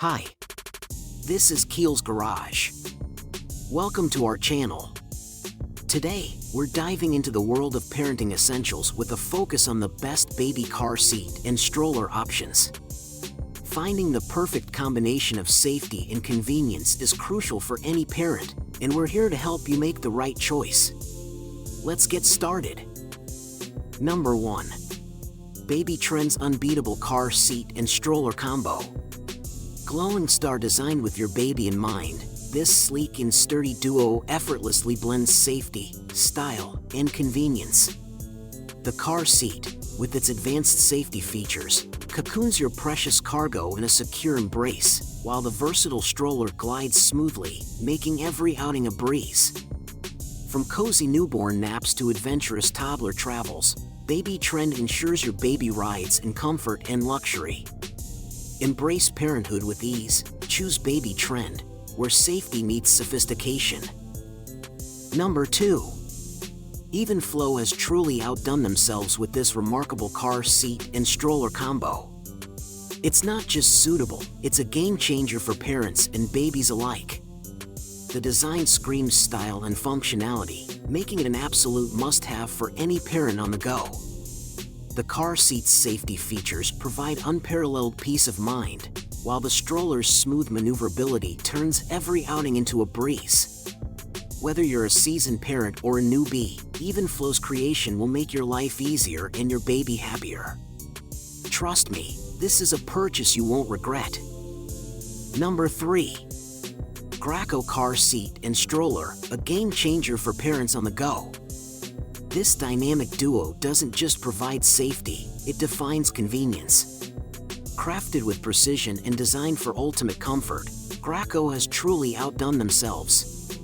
Hi, this is Keel's Garage. Welcome to our channel. Today, we're diving into the world of parenting essentials with a focus on the best baby car seat and stroller options. Finding the perfect combination of safety and convenience is crucial for any parent, and we're here to help you make the right choice. Let's get started. Number 1. Baby Trend's unbeatable car seat and stroller combo. Glowing star designed with your baby in mind, this sleek and sturdy duo effortlessly blends safety, style, and convenience. The car seat, with its advanced safety features, cocoons your precious cargo in a secure embrace, while the versatile stroller glides smoothly, making every outing a breeze. From cozy newborn naps to adventurous toddler travels, Baby Trend ensures your baby rides in comfort and luxury. Embrace parenthood with ease. Choose Baby Trend, where safety meets sophistication. Number 2. Evenflo has truly outdone themselves with this remarkable car seat and stroller combo. It's not just suitable, it's a game changer for parents and babies alike. The design screams style and functionality, making it an absolute must-have for any parent on the go. The car seat's safety features provide unparalleled peace of mind, while the stroller's smooth maneuverability turns every outing into a breeze. Whether you're a seasoned parent or a newbie, Evenflo's creation will make your life easier and your baby happier. Trust me, this is a purchase you won't regret. Number 3. Graco car seat and stroller, a game changer for parents on the go. This dynamic duo doesn't just provide safety, it defines convenience. Crafted with precision and designed for ultimate comfort, Graco has truly outdone themselves.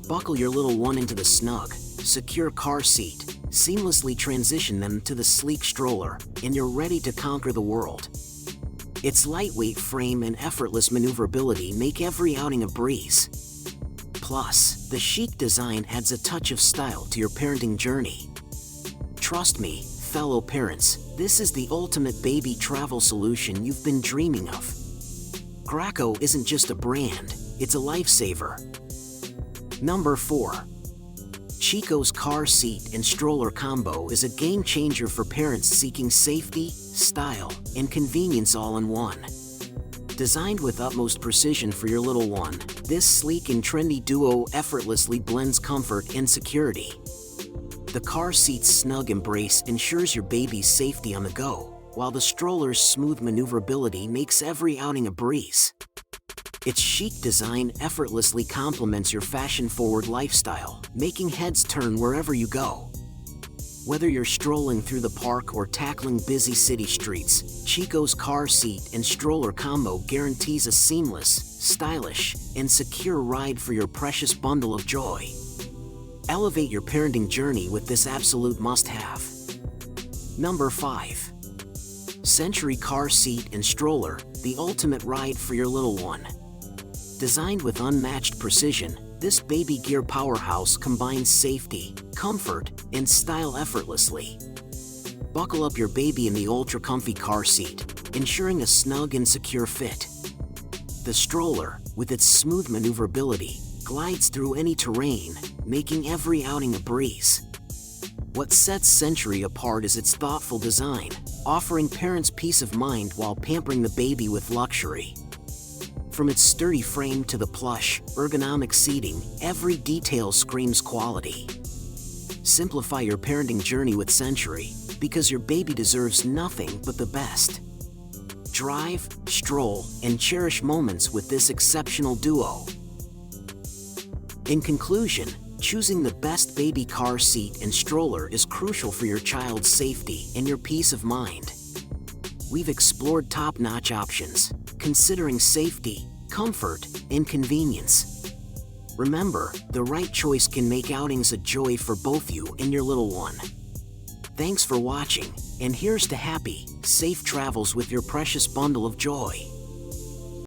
Buckle your little one into the snug, secure car seat, seamlessly transition them to the sleek stroller, and you're ready to conquer the world. Its lightweight frame and effortless maneuverability make every outing a breeze. Plus, the chic design adds a touch of style to your parenting journey. Trust me, fellow parents, this is the ultimate baby travel solution you've been dreaming of. Graco isn't just a brand, it's a lifesaver. Number 4. Chico's car seat and stroller combo is a game changer for parents seeking safety, style, and convenience all in one. Designed with utmost precision for your little one, this sleek and trendy duo effortlessly blends comfort and security. The car seat's snug embrace ensures your baby's safety on the go, while the stroller's smooth maneuverability makes every outing a breeze. Its chic design effortlessly complements your fashion-forward lifestyle, making heads turn wherever you go. Whether you're strolling through the park or tackling busy city streets, Chico's car seat and stroller combo guarantees a seamless, stylish, and secure ride for your precious bundle of joy. Elevate your parenting journey with this absolute must-have. Number 5. Century car seat and stroller, the ultimate ride for your little one. Designed with unmatched precision, this baby gear powerhouse combines safety, comfort, and style effortlessly. Buckle up your baby in the ultra-comfy car seat, ensuring a snug and secure fit. The stroller, with its smooth maneuverability, glides through any terrain, making every outing a breeze. What sets Century apart is its thoughtful design, offering parents peace of mind while pampering the baby with luxury. From its sturdy frame to the plush, ergonomic seating, every detail screams quality. Simplify your parenting journey with Century, because your baby deserves nothing but the best. Drive, stroll, and cherish moments with this exceptional duo. In conclusion, choosing the best baby car seat and stroller is crucial for your child's safety and your peace of mind. We've explored top-notch options, considering safety, comfort, and convenience. Remember, the right choice can make outings a joy for both you and your little one. Thanks for watching, and here's to happy, safe travels with your precious bundle of joy.